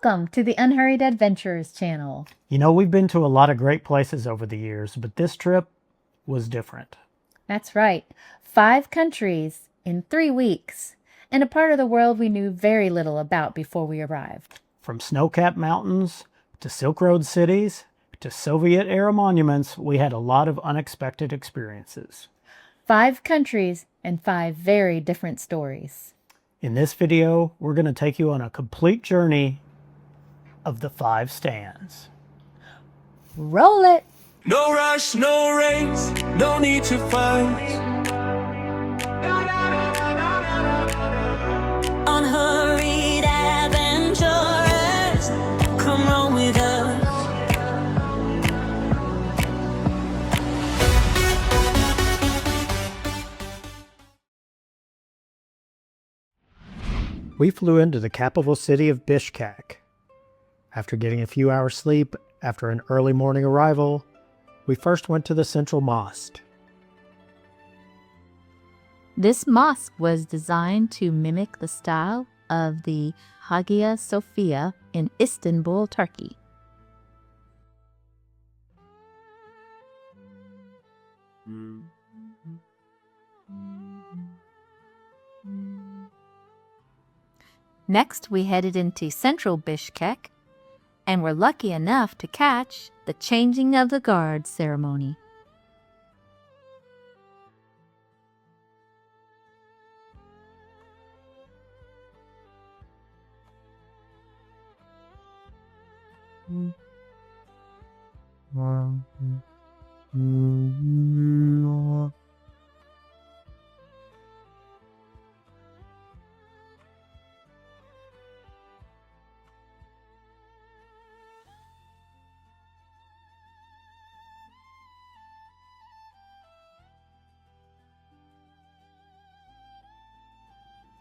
Welcome to the Unhurried Adventurers channel. You know, we've been to a lot of great places over the years, but this trip was different. That's right. 5 countries in 3 weeks, and a part of the world we knew very little about before we arrived. From snow-capped mountains to Silk Road cities to Soviet-era monuments, we had a lot of unexpected experiences. 5 countries and 5 very different stories. In this video, we're going to take you on a complete journey of the 5 stands. Roll it! No rush, no race, no need to fight. Unhurried adventurers, come roll with us. We flew into the capital city of Bishkek. After getting a few hours sleep after an early morning arrival, we first went to the central mosque. This mosque was designed to mimic the style of the Hagia Sophia in Istanbul, Turkey. Next, we headed into central Bishkek and were lucky enough to catch the changing of the guard ceremony.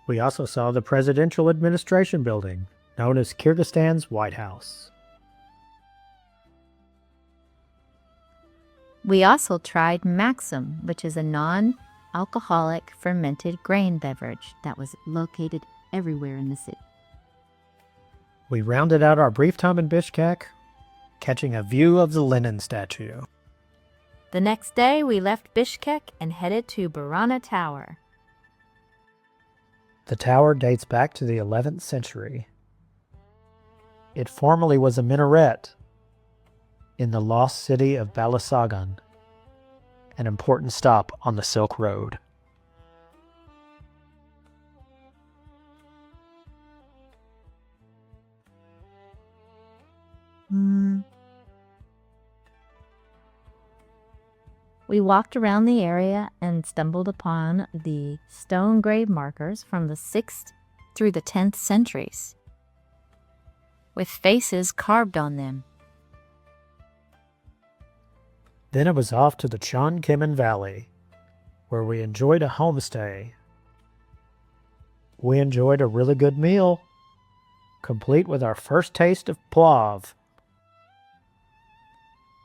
We also saw the Presidential Administration Building, known as Kyrgyzstan's White House. We also tried Maxim, which is a non-alcoholic fermented grain beverage that was located everywhere in the city. We rounded out our brief time in Bishkek, catching a view of the Lenin statue. The next day, we left Bishkek and headed to Barana Tower. The tower dates back to the 11th century. It formerly was a minaret in the lost city of Balasagun, an important stop on the Silk Road. We walked around the area and stumbled upon the stone grave markers from the 6th through the 10th centuries, with faces carved on them. Then it was off to the Chan Kimen Valley, where we enjoyed a homestay. We enjoyed a really good meal, complete with our first taste of plov.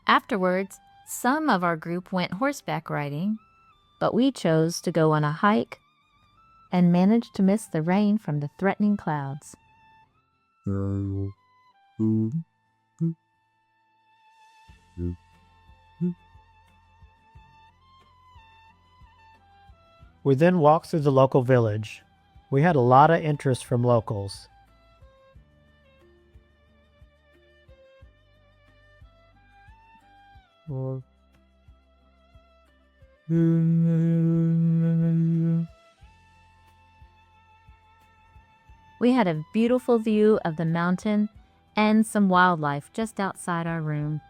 Afterwards, some of our group went horseback riding, but we chose to go on a hike and managed to miss the rain from the threatening clouds. We then walked through the local village. We had a lot of interest from locals. We had a beautiful view of the mountain and some wildlife just outside our room.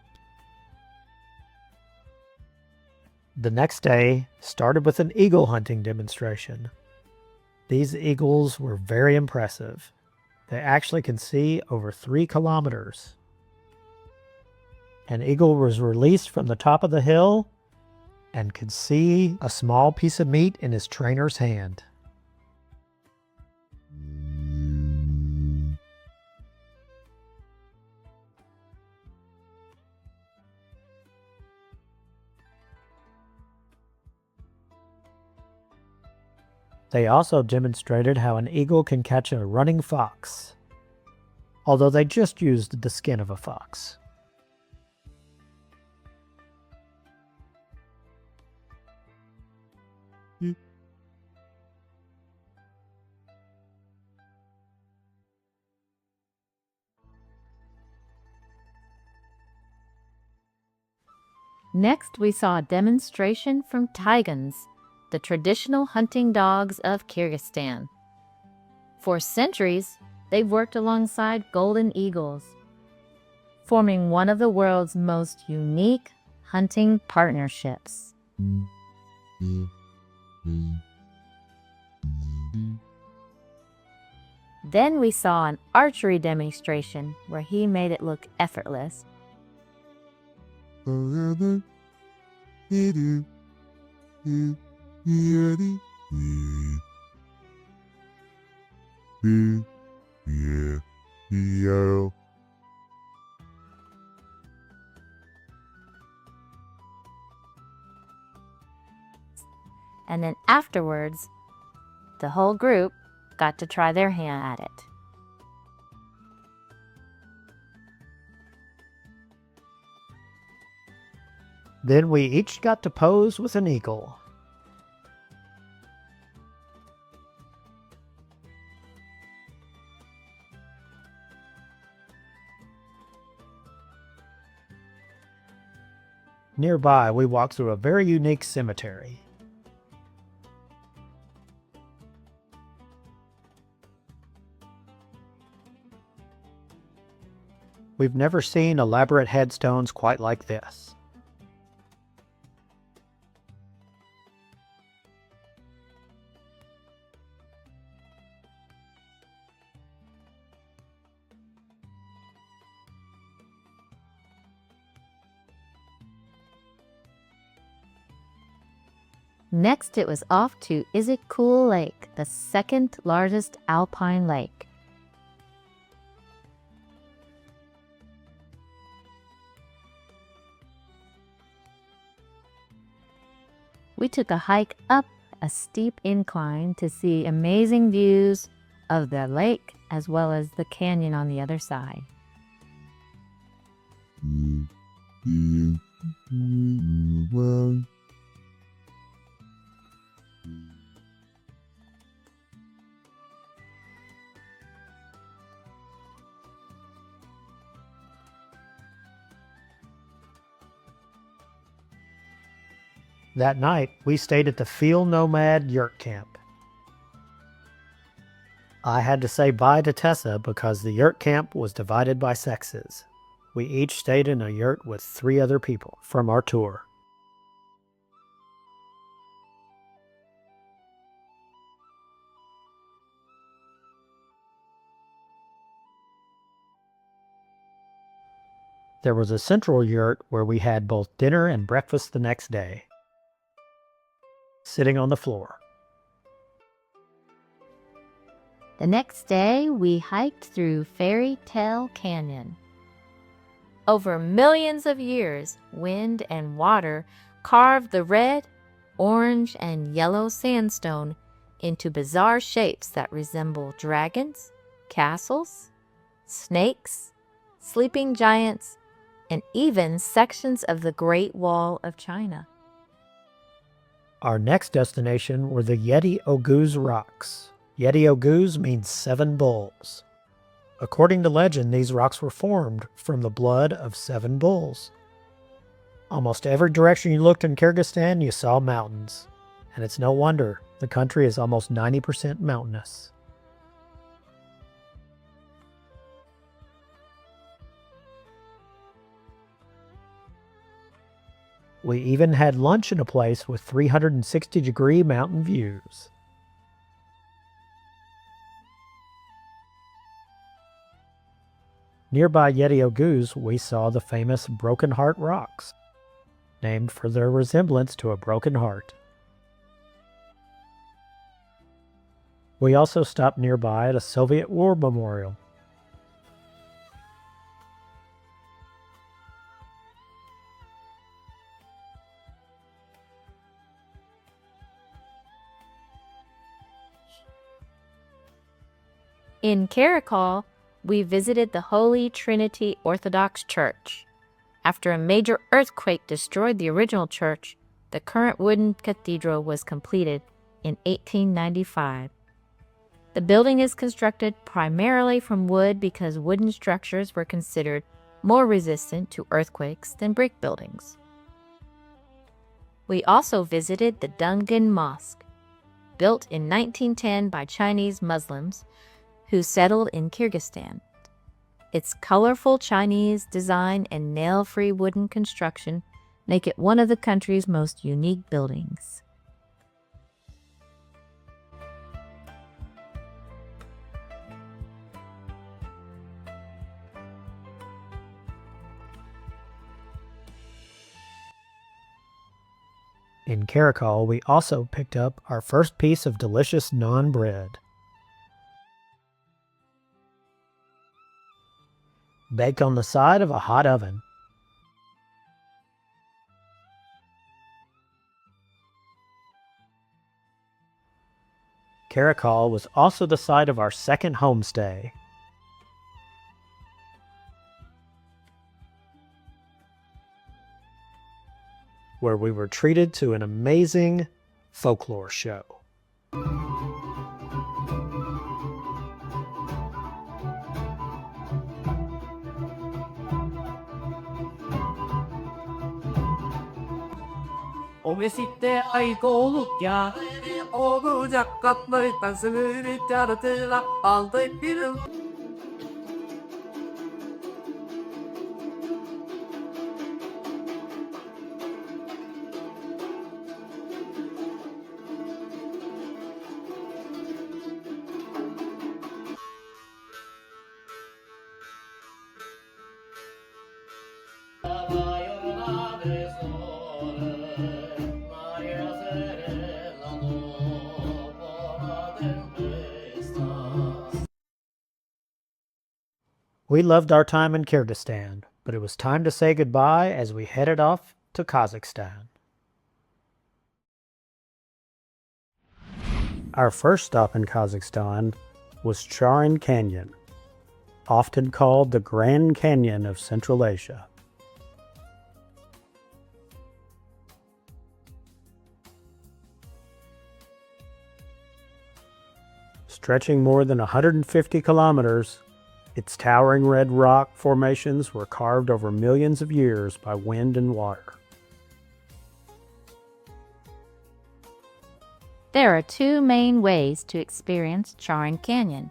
The next day started with an eagle hunting demonstration. These eagles were very impressive. They actually can see over 3 kilometers. An eagle was released from the top of the hill and could see a small piece of meat in his trainer's hand. They also demonstrated how an eagle can catch a running fox. although they just used the skin of a fox. Next, we saw a demonstration from Taigans, the traditional hunting dogs of Kyrgyzstan. For centuries, they've worked alongside golden eagles, forming one of the world's most unique hunting partnerships. Then we saw an archery demonstration where he made it look effortless. And then afterwards, the whole group got to try their hand at it. Then we each got to pose with an eagle. Nearby, we walked through a very unique cemetery. We've never seen elaborate headstones quite like this. Next, it was off to Izikul Lake, the second largest alpine lake. We took a hike up a steep incline to see amazing views of the lake as well as the canyon on the other side. That night, we stayed at the Field Nomad Yurt Camp. I had to say bye to Tessa because the yurt camp was divided by sexes. We each stayed in a yurt with 3 other people from our tour. There was a central yurt where we had both dinner and breakfast the next day, sitting on the floor. The next day, we hiked through Fairy Tale Canyon. Over millions of years, wind and water carved the red, orange, and yellow sandstone into bizarre shapes that resemble dragons, castles, snakes, sleeping giants, and even sections of the Great Wall of China. Our next destination were the Yeti Oguz Rocks. Yeti Oguz means 7 bulls. According to legend, these rocks were formed from the blood of 7 bulls. Almost every direction you looked in Kyrgyzstan, you saw mountains. And it's no wonder, the country is almost 90% mountainous. We even had lunch in a place with 360-degree mountain views. Nearby Yeti Oguz, we saw the famous Broken Heart Rocks, named for their resemblance to a broken heart. We also stopped nearby at a Soviet War memorial. In Karakol, we visited the Holy Trinity Orthodox Church. After a major earthquake destroyed the original church, the current wooden cathedral was completed in 1895. The building is constructed primarily from wood because wooden structures were considered more resistant to earthquakes than brick buildings. We also visited the Dungan Mosque, built in 1910 by Chinese Muslims who settled in Kyrgyzstan. Its colorful Chinese design and nail-free wooden construction make it one of the country's most unique buildings. In Karakol, we also picked up our first piece of delicious naan bread. Baked on the side of a hot oven. Karakol was also the site of our second homestay. Where we were treated to an amazing folklore show. Obesitte aikoulukia, oulujakkat noitan syvyrit ja rotilla altoi piru. We loved our time in Kyrgyzstan, but it was time to say goodbye as we headed off to Kazakhstan. Our first stop in Kazakhstan was Charin Canyon, often called the Grand Canyon of Central Asia. Stretching more than 150 kilometers, its towering red rock formations were carved over millions of years by wind and water. There are two main ways to experience Charin Canyon: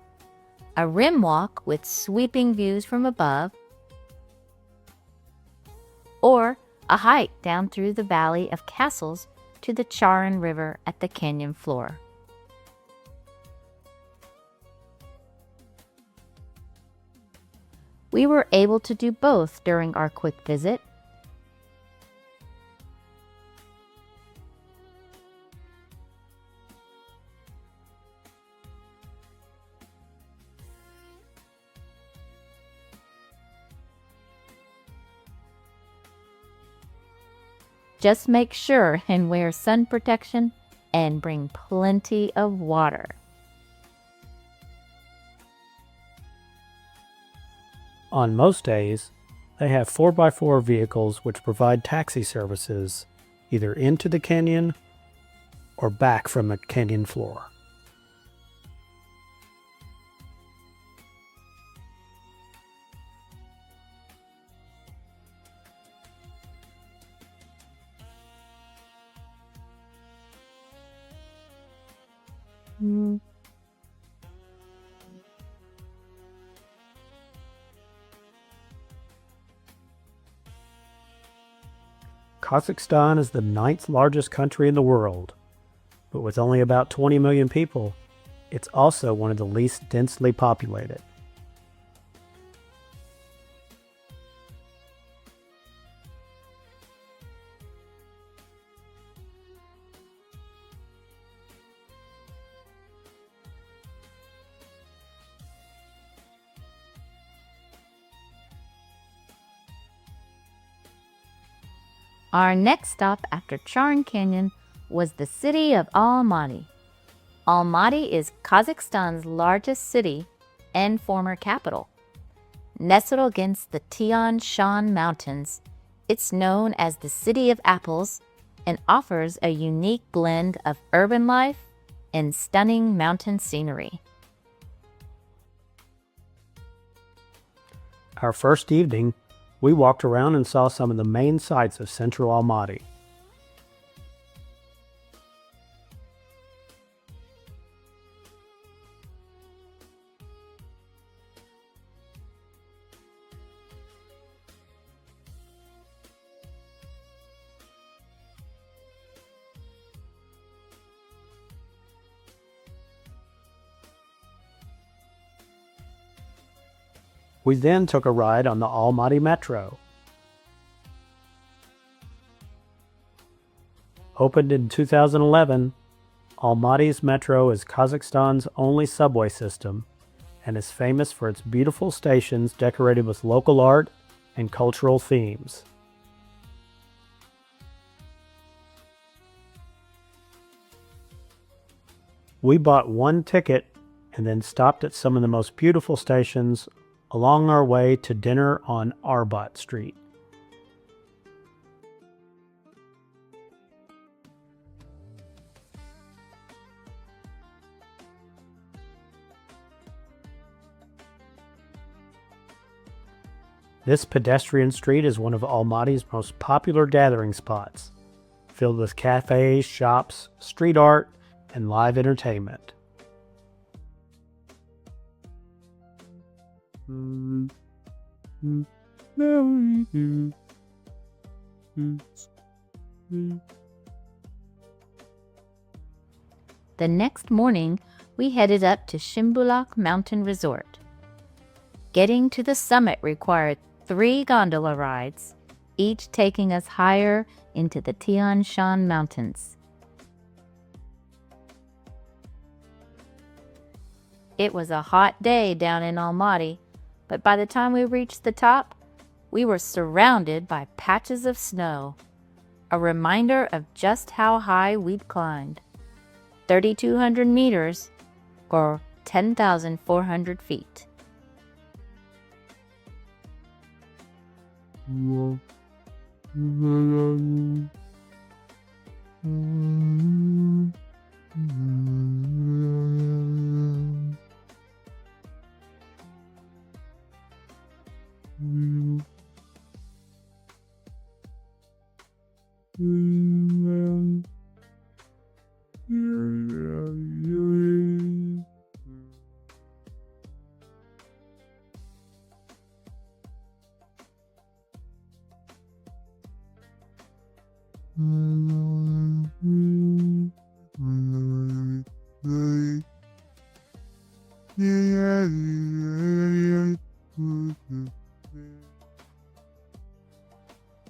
a rim walk with sweeping views from above, or a hike down through the Valley of Castles to the Charin River at the canyon floor. We were able to do both during our quick visit. Just make sure and wear sun protection and bring plenty of water. On most days, they have 4x4 vehicles which provide taxi services either into the canyon or back from the canyon floor. Kazakhstan is the 9th largest country in the world, but with only about 20 million people, it's also one of the least densely populated. Our next stop after Charin Canyon was the city of Almaty. Almaty is Kazakhstan's largest city and former capital. Nestled against the Tian Shan Mountains, it's known as the City of Apples and offers a unique blend of urban life and stunning mountain scenery. Our first evening, we walked around and saw some of the main sights of central Almaty. We then took a ride on the Almaty Metro. Opened in 2011, Almaty's Metro is Kazakhstan's only subway system and is famous for its beautiful stations decorated with local art and cultural themes. We bought one ticket and then stopped at some of the most beautiful stations along our way to dinner on Arbat Street. This pedestrian street is one of Almaty's most popular gathering spots, filled with cafes, shops, street art, and live entertainment. The next morning, we headed up to Shimbulak Mountain Resort. Getting to the summit required 3 gondola rides, each taking us higher into the Tian Shan Mountains. It was a hot day down in Almaty, but by the time we reached the top, we were surrounded by patches of snow, a reminder of just how high we'd climbed. 3,200 meters, or 10,400 feet.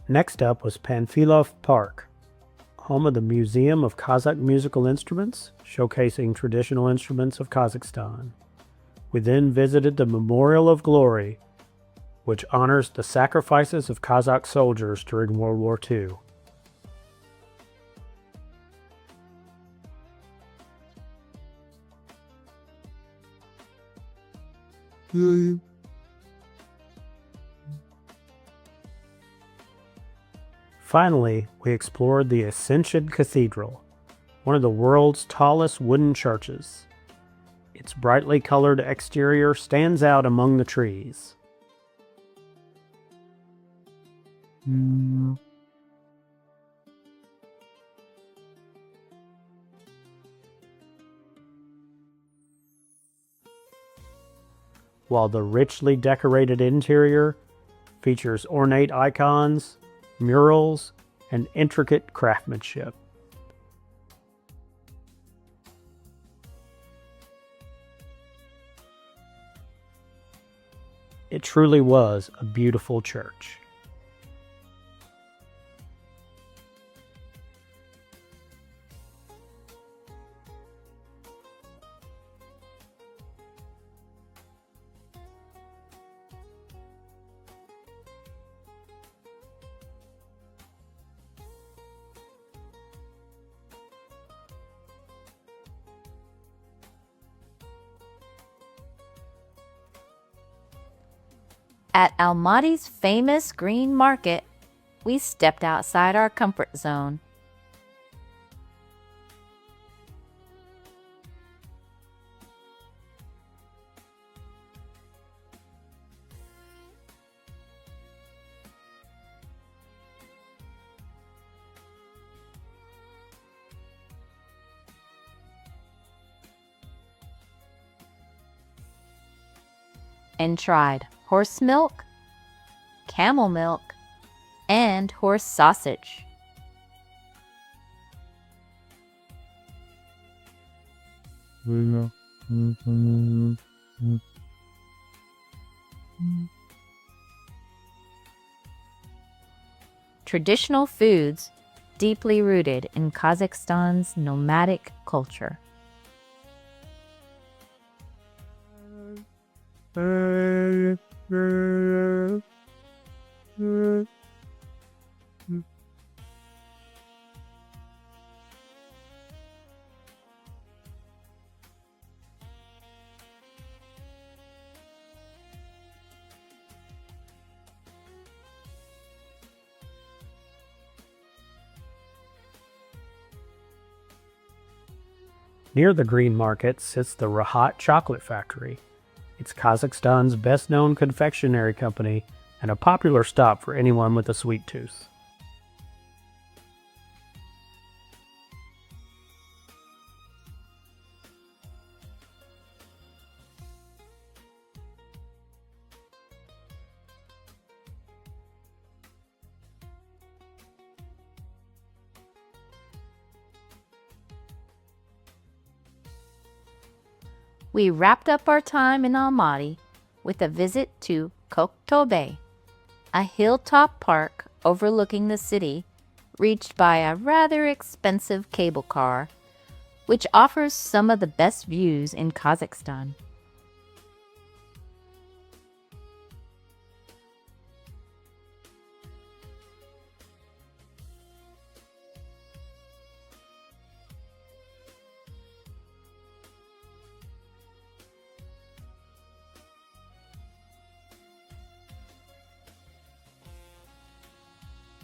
Next up was Panfilov Park, home of the Museum of Kazakh Musical Instruments, showcasing traditional instruments of Kazakhstan. We then visited the Memorial of Glory, which honors the sacrifices of Kazakh soldiers during World War II. Finally, we explored the Ascension Cathedral, one of the world's tallest wooden churches. Its brightly colored exterior stands out among the trees. While the richly decorated interior features ornate icons, murals, and intricate craftsmanship. It truly was a beautiful church. At Almaty's famous green market, we stepped outside our comfort zone. And tried horse milk, camel milk, and horse sausage. Traditional foods deeply rooted in Kazakhstan's nomadic culture. Near the Green Market sits the Rahat Chocolate Factory. It's Kazakhstan's best-known confectionery company and a popular stop for anyone with a sweet tooth. We wrapped up our time in Almaty with a visit to Koktobe, a hilltop park overlooking the city, reached by a rather expensive cable car, which offers some of the best views in Kazakhstan.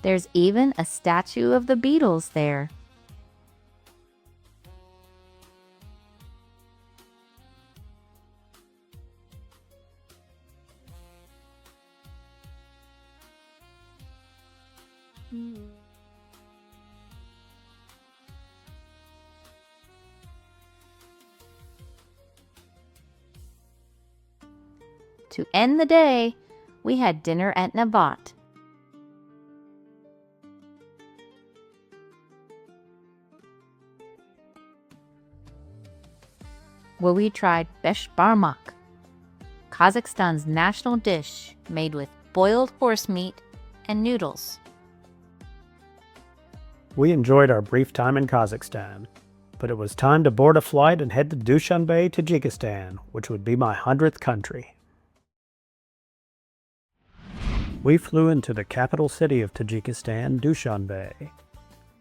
There's even a statue of the Beatles there. To end the day, we had dinner at Navat. Where we tried beshbarmak, Kazakhstan's national dish made with boiled horse meat and noodles. We enjoyed our brief time in Kazakhstan, but it was time to board a flight and head to Dushanbe, Tajikistan, which would be my 100th country. We flew into the capital city of Tajikistan, Dushanbe.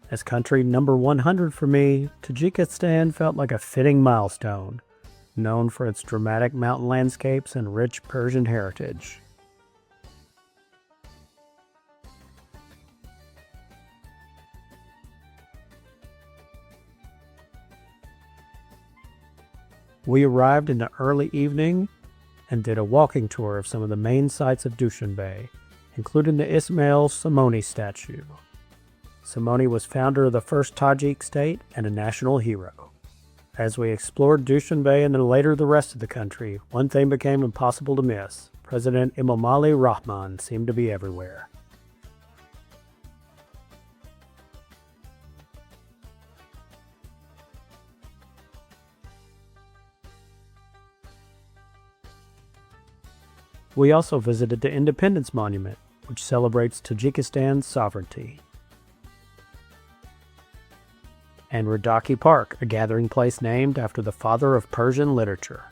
As country number 100 for me, Tajikistan felt like a fitting milestone, known for its dramatic mountain landscapes and rich Persian heritage. We arrived in the early evening and did a walking tour of some of the main sites of Dushanbe, including the Ismail Somoni statue. Somoni was founder of the first Tajik state and a national hero. As we explored Dushanbe and then later the rest of the country, one thing became impossible to miss. President Emomali Rahman seemed to be everywhere. We also visited the Independence Monument, which celebrates Tajikistan's sovereignty, and Radaki Park, a gathering place named after the father of Persian literature.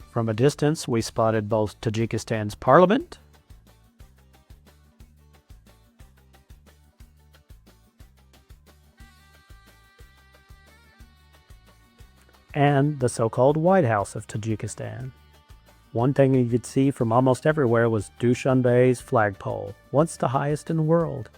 From a distance, we spotted both Tajikistan's parliament and the so-called White House of Tajikistan. One thing you could see from almost everywhere was Dushanbe's flagpole, once the highest in the world.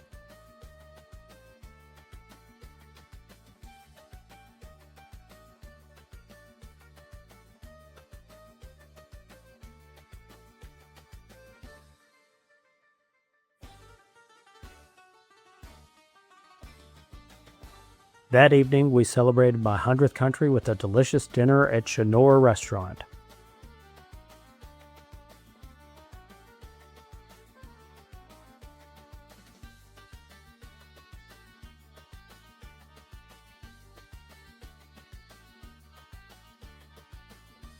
That evening, we celebrated my 100th country with a delicious dinner at Shanor Restaurant.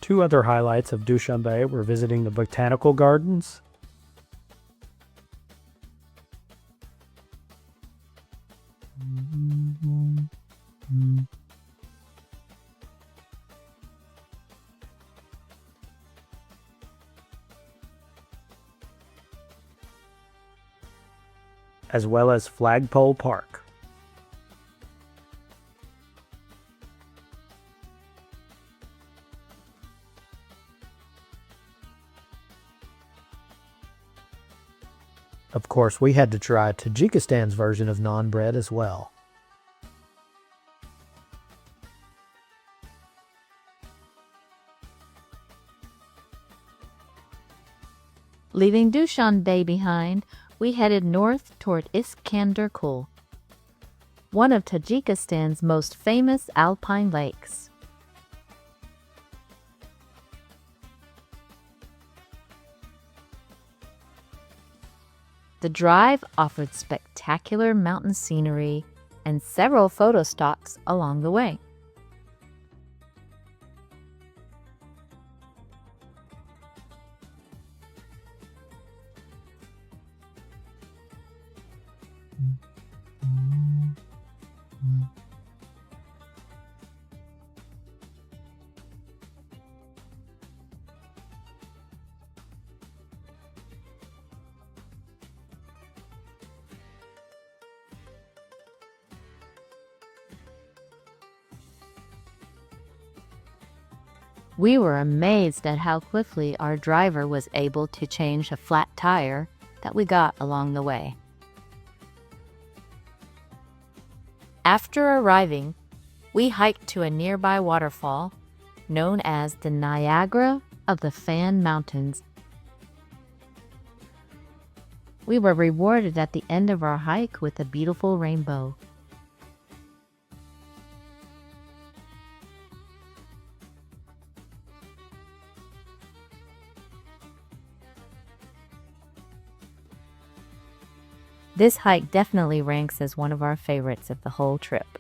Two other highlights of Dushanbe were visiting the botanical gardens as well as Flagpole Park. Of course, we had to try Tajikistan's version of naan bread as well. Leaving Dushanbe behind, we headed north toward Iskanderkul, one of Tajikistan's most famous alpine lakes. The drive offered spectacular mountain scenery and several photo stops along the way. We were amazed at how quickly our driver was able to change a flat tire that we got along the way. After arriving, we hiked to a nearby waterfall known as the Niagara of the Fan Mountains. We were rewarded at the end of our hike with a beautiful rainbow. This hike definitely ranks as one of our favorites of the whole trip.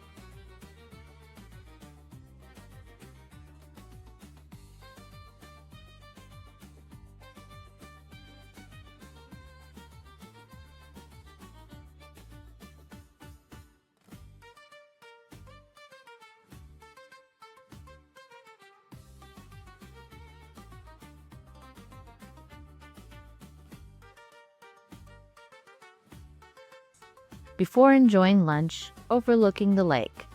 Before enjoying lunch overlooking the lake.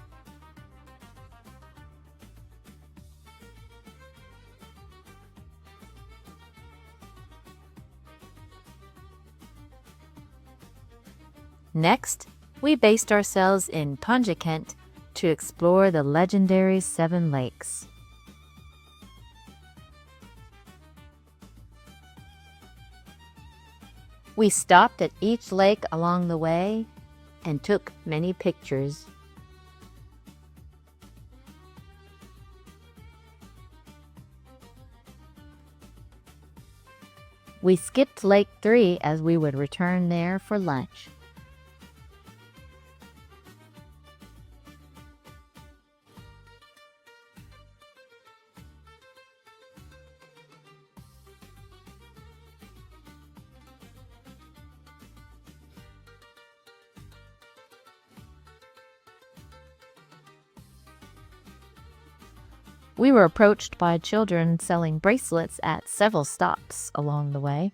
Next, we based ourselves in Panjikent to explore the legendary Seven Lakes. We stopped at each lake along the way and took many pictures. We skipped Lake 3 as we would return there for lunch. We were approached by children selling bracelets at several stops along the way.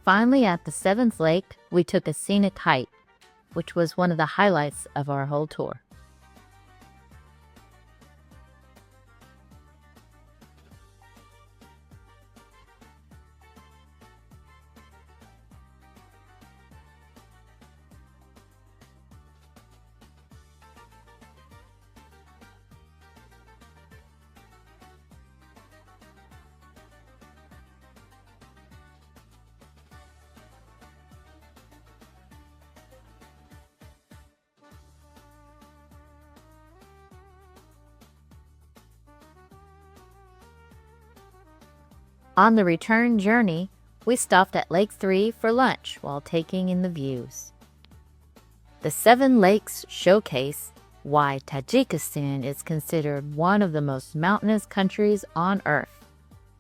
finally at the seventh lake, we took a scenic hike, which was one of the highlights of our whole tour. On the return journey, we stopped at Lake 3 for lunch while taking in the views. The 7 lakes showcase why Tajikistan is considered one of the most mountainous countries on Earth,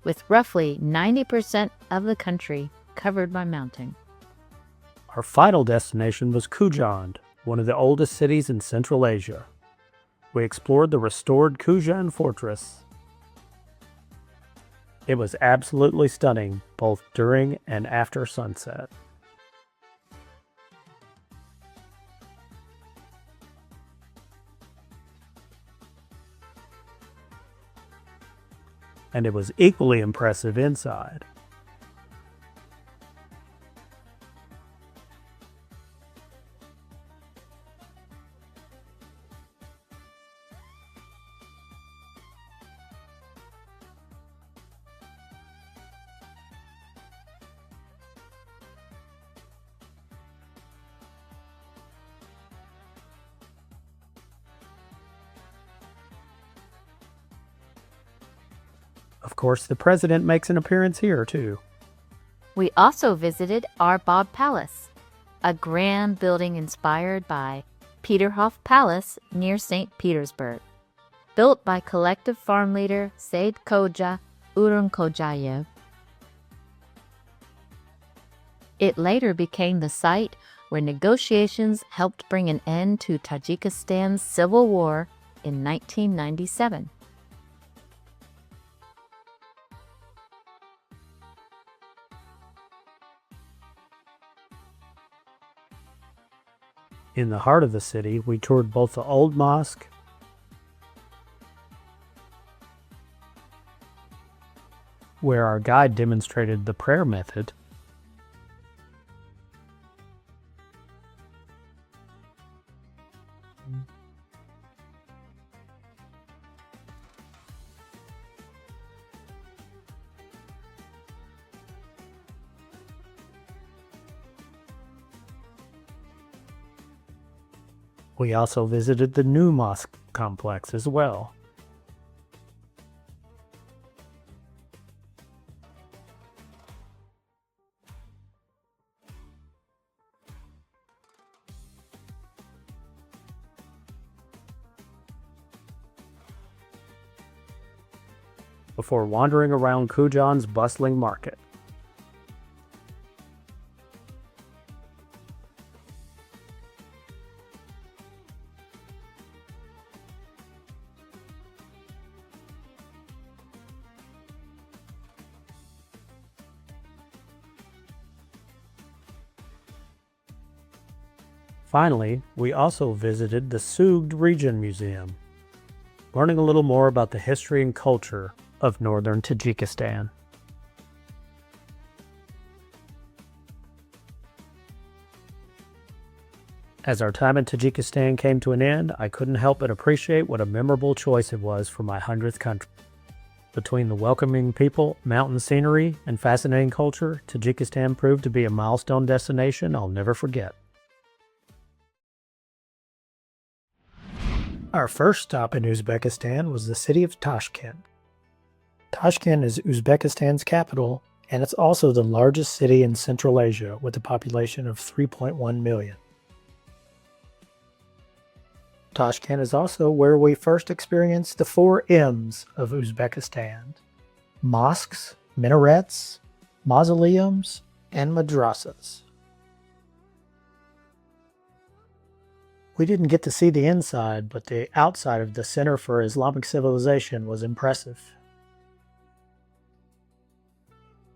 with roughly 90% of the country covered by mountain. Our final destination was Kyrgyzstan, one of the oldest cities in Central Asia. We explored the restored Kyrgyzstan fortress. It was absolutely stunning, both during and after sunset. And it was equally impressive inside. Of course, the president makes an appearance here, too. We also visited Arbab Palace, a grand building inspired by Peterhof Palace near St. Petersburg, built by collective farm leader Said Koja Urankojayev. It later became the site where negotiations helped bring an end to Tajikistan's civil war in 1997. In the heart of the city, we toured both the old mosque where our guide demonstrated the prayer method, we also visited the new mosque complex as well. Before wandering around Kyrgyzstan's bustling market. Finally, we also visited the Sugd Region Museum, learning a little more about the history and culture of northern Tajikistan. As our time in Tajikistan came to an end, I couldn't help but appreciate what a memorable choice it was for my 100th country. Between the welcoming people, mountain scenery, and fascinating culture, Tajikistan proved to be a milestone destination I'll never forget. Our first stop in Uzbekistan was the city of Tashkent. Tashkent is Uzbekistan's capital, and it's also the largest city in Central Asia with a population of 3.1 million. Tashkent is also where we first experienced the 4 M's of Uzbekistan: mosques, minarets, mausoleums, and madrasas. We didn't get to see the inside, but the outside of the Center for Islamic Civilization was impressive.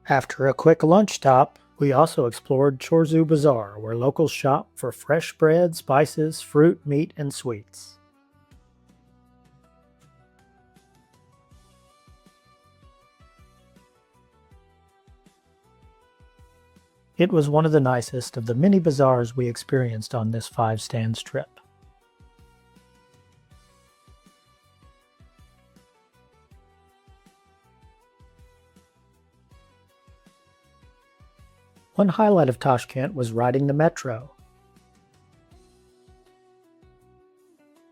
After a quick lunch stop, We also explored Chorzu Bazaar, where locals shop for fresh bread, spices, fruit, meat, and sweets. It was one of the nicest of the many bazaars we experienced on this 5 STANS trip. One highlight of Tashkent was riding the metro.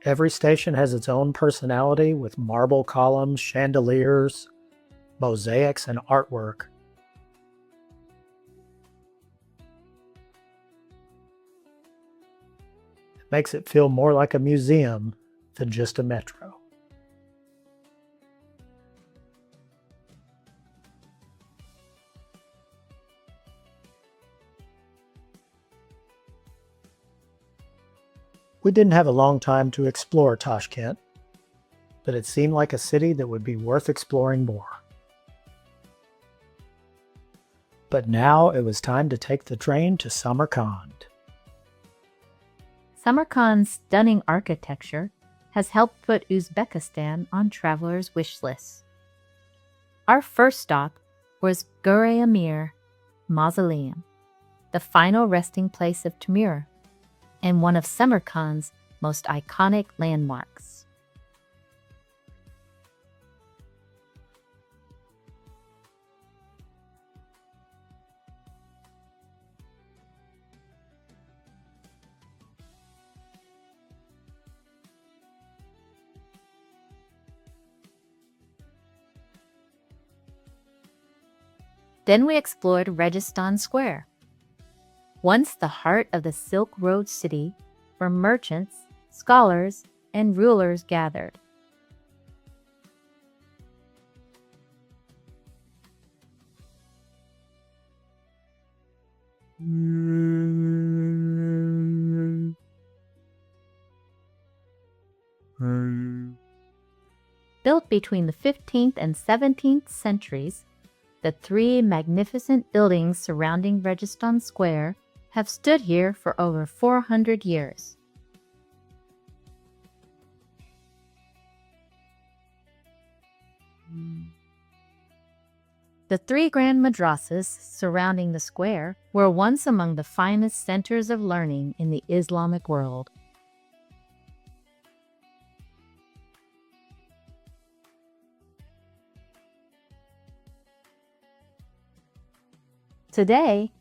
Every station has its own personality with marble columns, chandeliers, mosaics, and artwork. It makes it feel more like a museum than just a metro. We didn't have a long time to explore Tashkent, but it seemed like a city that would be worth exploring more. But now it was time to take the train to Samarkand. Samarkand's stunning architecture has helped put Uzbekistan on travelers' wish lists. Our first stop was Gur-e Amir Mausoleum, the final resting place of Timur, and one of Samarkand's most iconic landmarks. Then we explored Registan Square, once the heart of the Silk Road city where merchants, scholars, and rulers gathered. Built between the 15th and 17th centuries, the 3 magnificent buildings surrounding Registan Square have stood here for over 400 years. The 3 grand madrasas surrounding the square were once among the finest centers of learning in the Islamic world. Today,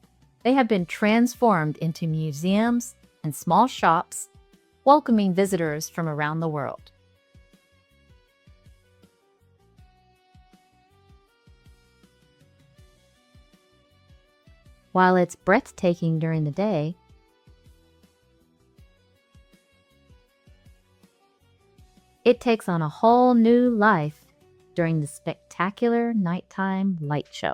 they have been transformed into museums and small shops, welcoming visitors from around the world. While it's breathtaking during the day, it takes on a whole new life during the spectacular nighttime light show.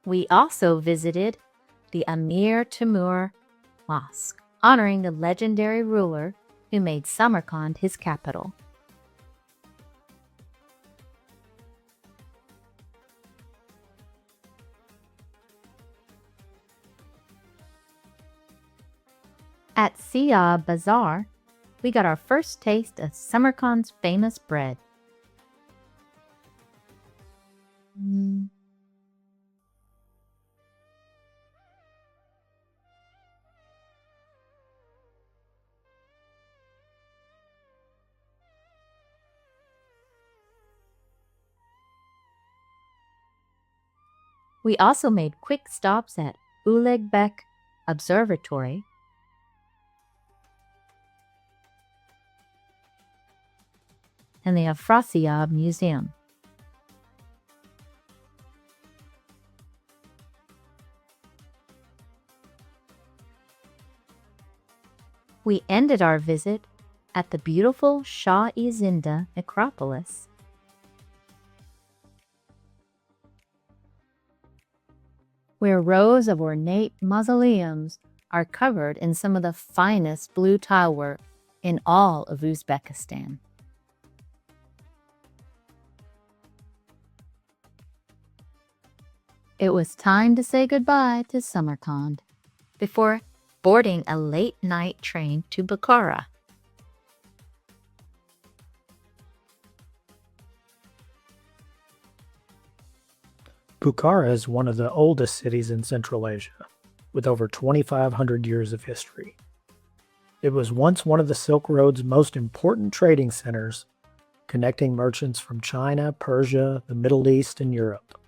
We also visited the Amir Timur Mosque, honoring the legendary ruler who made Samarkand his capital. At Sia Bazaar, we got our first taste of Samarkand's famous bread. We also made quick stops at Ulagbek Observatory and the Afrasiyab Museum. We ended our visit at the beautiful Shah-e-Zinda necropolis. Where rows of ornate mausoleums are covered in some of the finest blue tile work in all of Uzbekistan. It was time to say goodbye to Samarkand before boarding a late-night train to Bukhara. Bukhara is one of the oldest cities in Central Asia, with over 2,500 years of history. It was once one of the Silk Road's most important trading centers, connecting merchants from China, Persia, the Middle East, and Europe.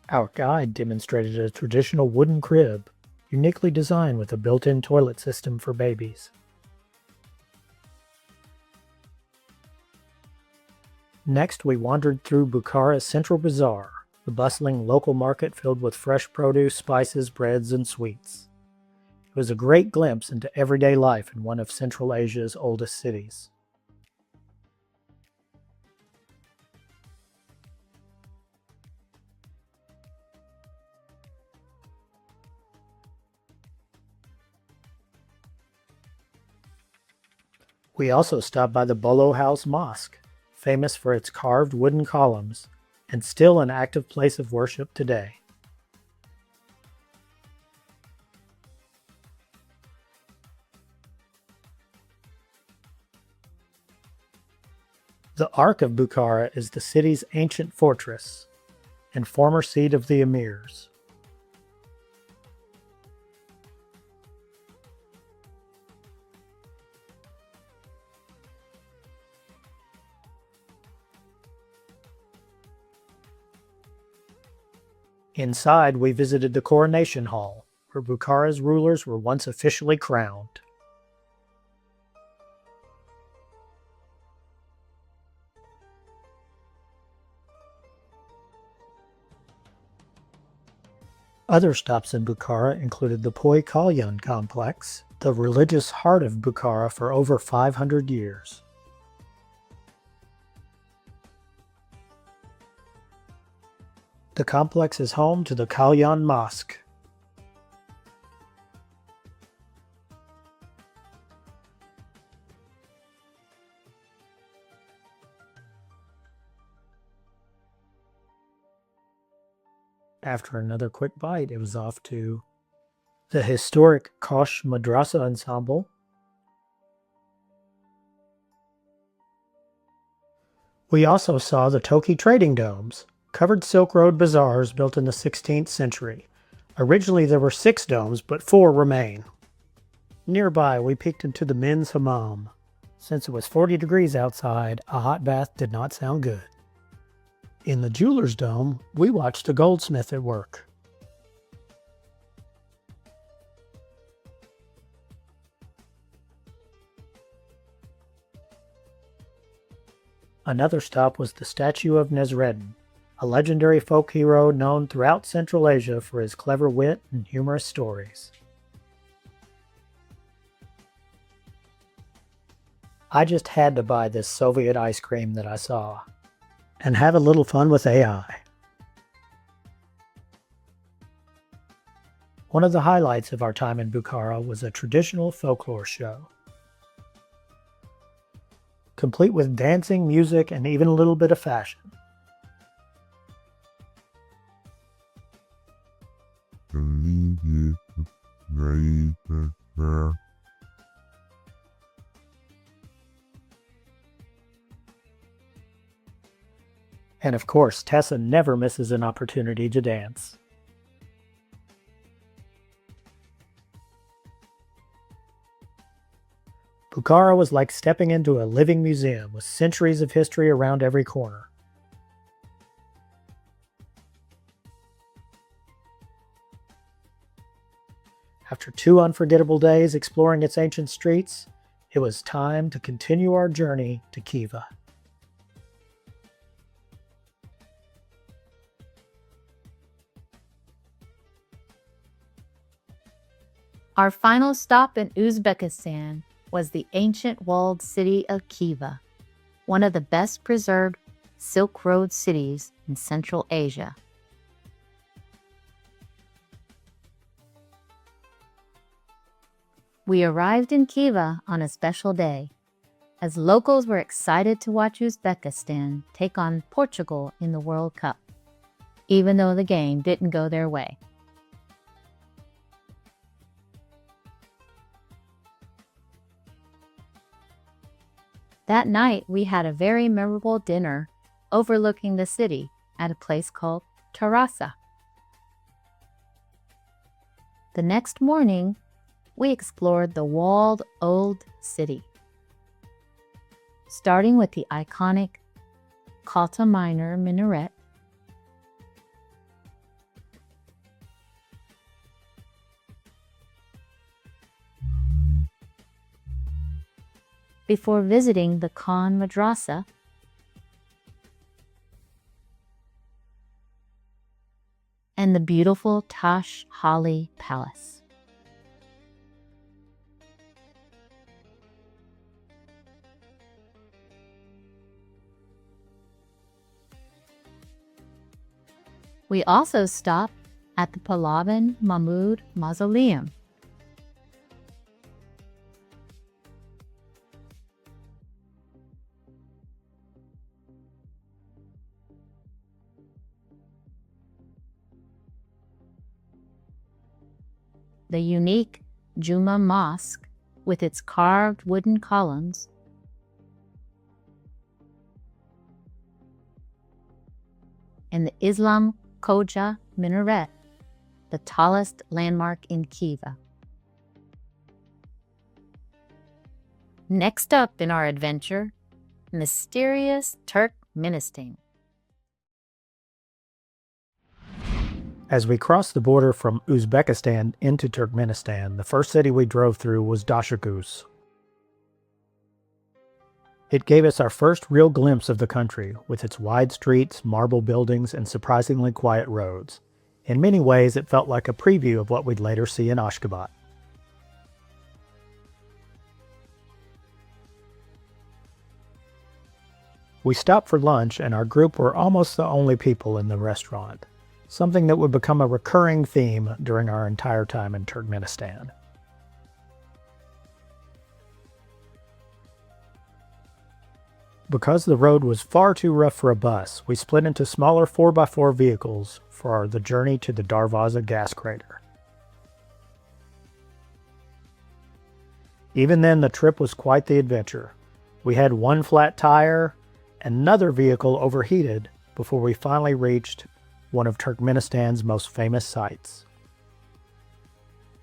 Our guide demonstrated a traditional wooden crib, uniquely designed with a built-in toilet system for babies. Next, we wandered through Bukhara's Central Bazaar, the bustling local market filled with fresh produce, spices, breads, and sweets. It was a great glimpse into everyday life in one of Central Asia's oldest cities. We also stopped by the Bolo House Mosque, famous for its carved wooden columns, and still an active place of worship today. The Ark of Bukhara is the city's ancient fortress and former seat of the emirs. Inside, we visited the Coronation Hall, where Bukhara's rulers were once officially crowned. Other stops in Bukhara included the Poi Kalyan complex, the religious heart of Bukhara for over 500 years. The complex is home to the Kalyan Mosque. After another quick bite, it was off to the historic Kosh Madrasa Ensemble, we also saw the Toki trading domes, covered Silk Road bazaars built in the 16th century. Originally there were 6 domes, but 4 remain. Nearby, we peeked into the men's hammam. Since it was 40 degrees outside, a hot bath did not sound good. In the jeweler's dome, we watched a goldsmith at work. Another stop was the statue of Nesreddin, a legendary folk hero known throughout Central Asia for his clever wit and humorous stories. I just had to buy this Soviet ice cream that I saw, and have a little fun with AI. One of the highlights of our time in Bukhara was a traditional folklore show, complete with dancing, music, and even a little bit of fashion. And of course, Tessa never misses an opportunity to dance. Bukhara was like stepping into a living museum with centuries of history around every corner. After 2 unforgettable days exploring its ancient streets, it was time to continue our journey to Khiva. Our final stop in Uzbekistan was the ancient walled city of Khiva, one of the best preserved Silk Road cities in Central Asia. We arrived in Khiva on a special day, as locals were excited to watch Uzbekistan take on Portugal in the World Cup, even though the game didn't go their way. That night, we had a very memorable dinner overlooking the city at a place called Terasa. The next morning, we explored the walled old city, starting with the iconic Kalta Minor minaret, before visiting the Khan Madrasa and the beautiful Tash Hali Palace. We also stopped at the Pahlavan Mahmud Mausoleum, the unique Juma Mosque with its carved wooden columns, and the Islam Khoja Minaret, the tallest landmark in Khiva. Next up in our adventure, mysterious Turkmenistan. As we crossed the border from Uzbekistan into Turkmenistan, the first city we drove through was Dashagus. It gave us our first real glimpse of the country, with its wide streets, marble buildings, and surprisingly quiet roads. In many ways, it felt like a preview of what we'd later see in Ashgabat. We stopped for lunch, and our group were almost the only people in the restaurant, something that would become a recurring theme during our entire time in Turkmenistan. Because the road was far too rough for a bus, we split into smaller 4x4 vehicles for the journey to the Darvaza gas crater. Even then, the trip was quite the adventure. We had one flat tire, and another vehicle overheated before we finally reached one of Turkmenistan's most famous sites.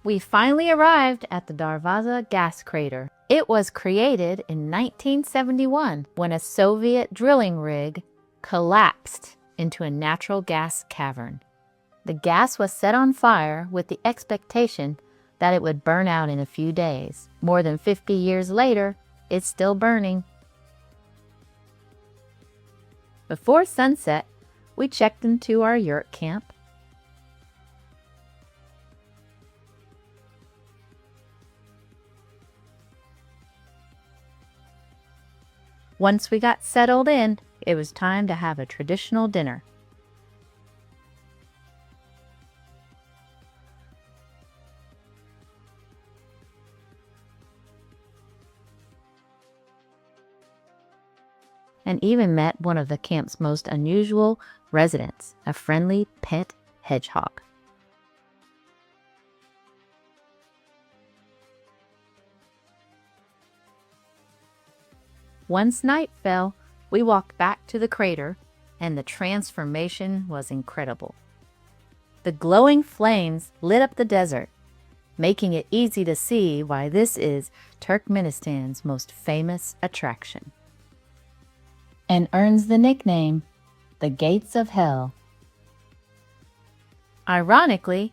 We finally arrived at the Darvaza gas crater. It was created in 1971 when a Soviet drilling rig collapsed into a natural gas cavern. The gas was set on fire with the expectation that it would burn out in a few days. More than 50 years later, it's still burning. Before sunset, we checked into our yurt camp. Once we got settled in, it was time to have a traditional dinner. And even met one of the camp's most unusual residents, a friendly pet hedgehog. Once night fell, we walked back to the crater, and the transformation was incredible. The glowing flames lit up the desert, making it easy to see why this is Turkmenistan's most famous attraction, and earns the nickname, the Gates of Hell. Ironically,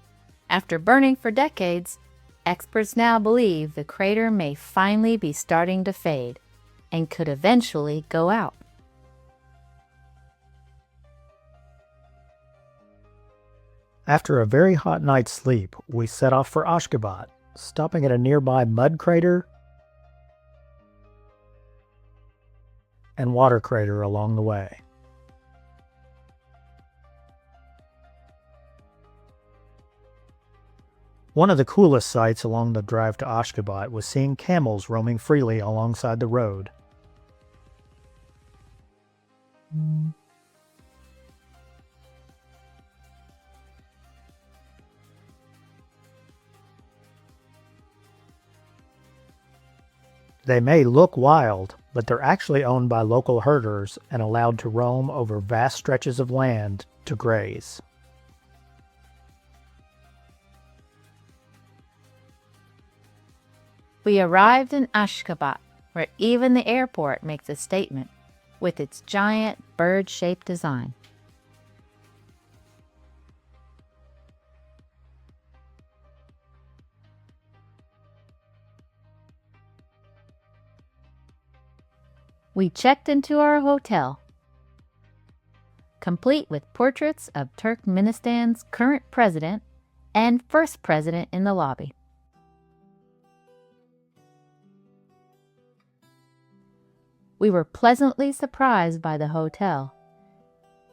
after burning for decades, experts now believe the crater may finally be starting to fade and could eventually go out. After a very hot night's sleep, we set off for Ashgabat, stopping at a nearby mud crater and water crater along the way. One of the coolest sights along the drive to Ashgabat was seeing camels roaming freely alongside the road. They may look wild, but they're actually owned by local herders and allowed to roam over vast stretches of land to graze. We arrived in Ashgabat, where even the airport makes a statement with its giant bird-shaped design. We checked into our hotel, complete with portraits of Turkmenistan's current president and first president in the lobby. We were pleasantly surprised by the hotel.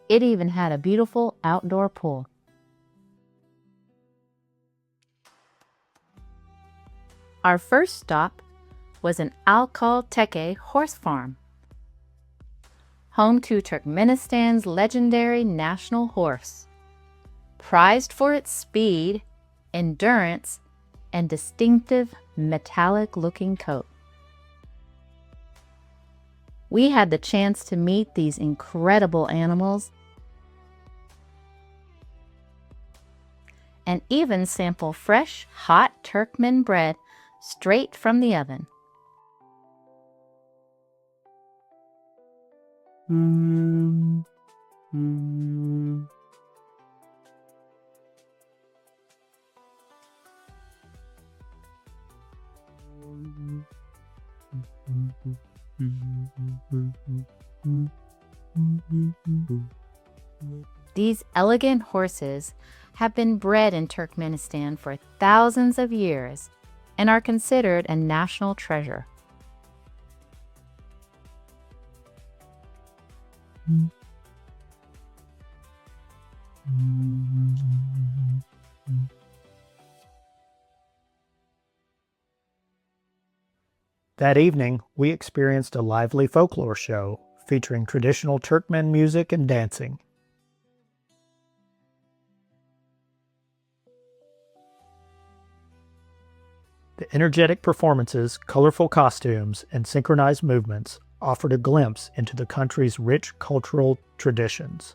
It even had a beautiful outdoor pool. Our first stop was an Alkal-Teke horse farm, home to Turkmenistan's legendary national horse, prized for its speed, endurance, and distinctive metallic-looking coat. We had the chance to meet these incredible animals and even sample fresh, hot Turkmen bread straight from the oven. These elegant horses have been bred in Turkmenistan for thousands of years and are considered a national treasure. That evening, we experienced a lively folklore show featuring traditional Turkmen music and dancing. The energetic performances, colorful costumes, and synchronized movements offered a glimpse into the country's rich cultural traditions.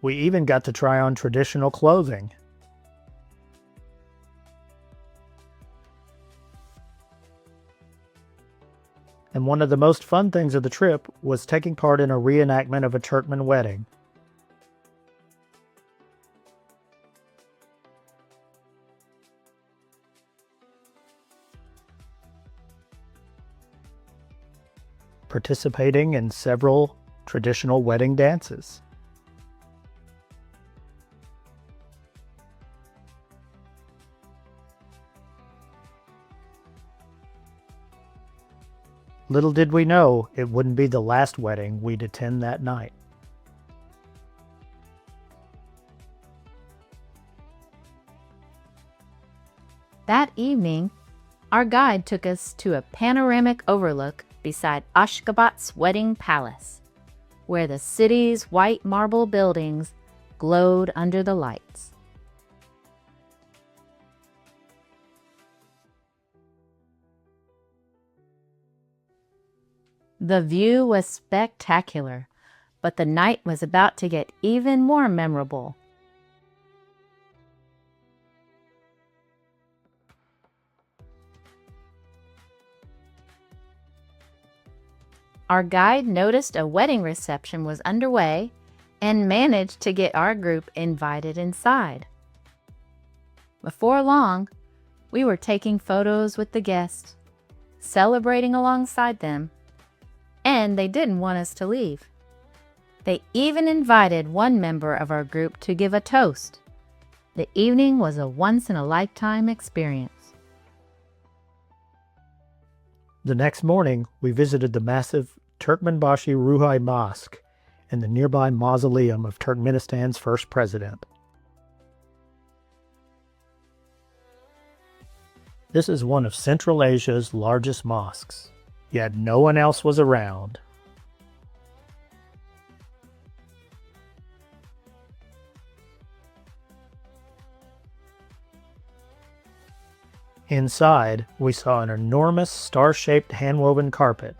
We even got to try on traditional clothing. And one of the most fun things of the trip was taking part in a reenactment of a Turkmen wedding. Participating in several traditional wedding dances. Little did we know it wouldn't be the last wedding we'd attend that night. That evening, our guide took us to a panoramic overlook beside Ashgabat's wedding palace, where the city's white marble buildings glowed under the lights. The view was spectacular, but the night was about to get even more memorable. Our guide noticed a wedding reception was underway and managed to get our group invited inside. Before long, we were taking photos with the guests, celebrating alongside them, and they didn't want us to leave. They even invited one member of our group to give a toast. The evening was a once-in-a-lifetime experience. The next morning, we visited the massive Turkmenbashi Ruhai Mosque and the nearby mausoleum of Turkmenistan's first president. This is one of Central Asia's largest mosques, yet no one else was around. Inside, we saw an enormous star-shaped hand-woven carpet.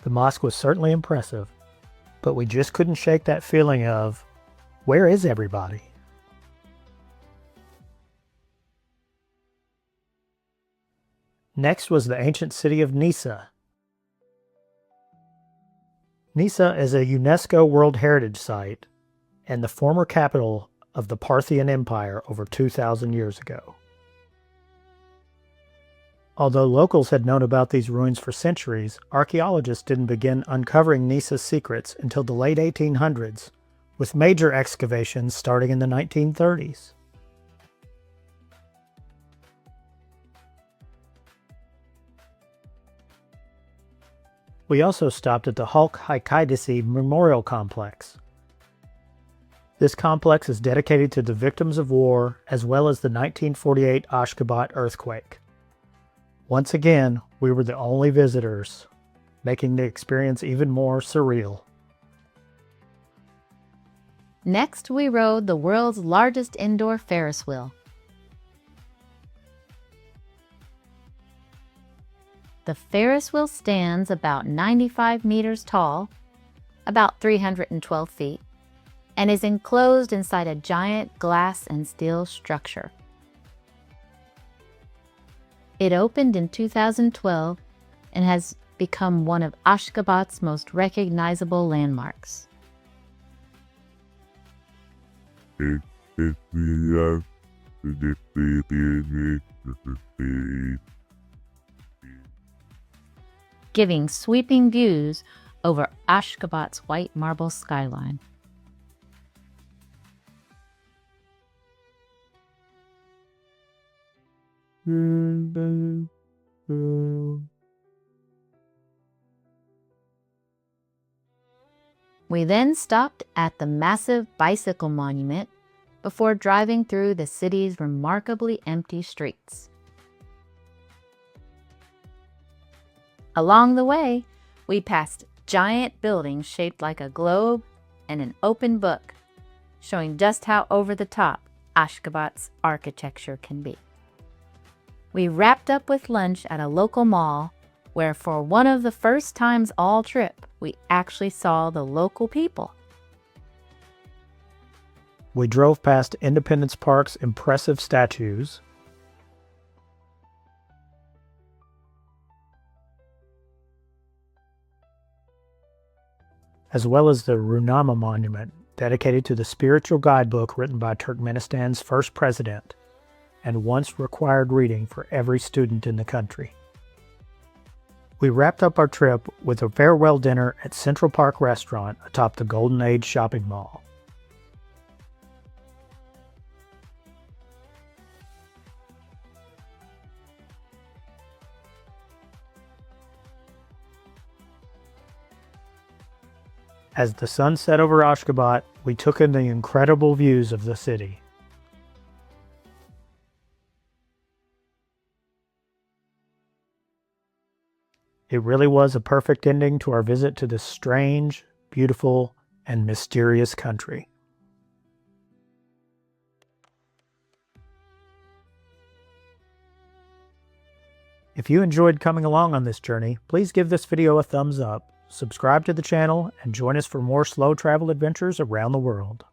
The mosque was certainly impressive, but we just couldn't shake that feeling of, where is everybody? Next was the ancient city of Nisa. Nisa is a UNESCO World Heritage Site and the former capital of the Parthian Empire over 2,000 years ago. Although locals had known about these ruins for centuries, archaeologists didn't begin uncovering Nisa's secrets until the late 1800s, with major excavations starting in the 1930s. We also stopped at the Halk Haikaidesi Memorial Complex. This complex is dedicated to the victims of war as well as the 1948 Ashgabat earthquake. Once again, we were the only visitors, making the experience even more surreal. Next, we rode the world's largest indoor Ferris wheel. The Ferris wheel stands about 95 meters tall, about 312 feet, and is enclosed inside a giant glass and steel structure. It opened in 2012 and has become one of Ashgabat's most recognizable landmarks. Giving sweeping views over Ashgabat's white marble skyline. We then stopped at the massive bicycle monument before driving through the city's remarkably empty streets. Along the way, we passed giant buildings shaped like a globe and an open book, showing just how over the top Ashgabat's architecture can be. We wrapped up with lunch at a local mall where for one of the first times all trip, we actually saw the local people. We drove past Independence Park's impressive statues, as well as the Runama Monument, dedicated to the spiritual guidebook written by Turkmenistan's first president, and once required reading for every student in the country. We wrapped up our trip with a farewell dinner at Central Park Restaurant atop the Golden Age shopping mall. As the sun set over Ashgabat, we took in the incredible views of the city. It really was a perfect ending to our visit to this strange, beautiful, and mysterious country. If you enjoyed coming along on this journey, please give this video a thumbs up, subscribe to the channel, and join us for more slow travel adventures around the world.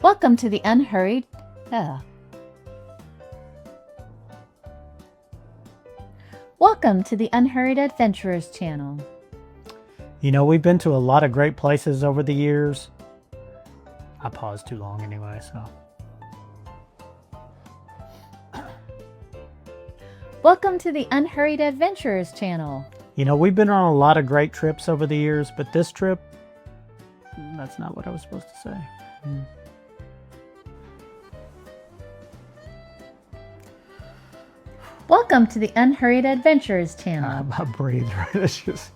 Welcome to the Unhurried. Welcome to the Unhurried Adventurers channel. You know, we've been to a lot of great places over the years, I paused too long anyway, so. Welcome to the Unhurried Adventurers channel. You know, we've been on a lot of great trips over the years, but this trip, that's not what I was supposed to say. Welcome to the Unhurried Adventurers channel. I breathed right. It's just.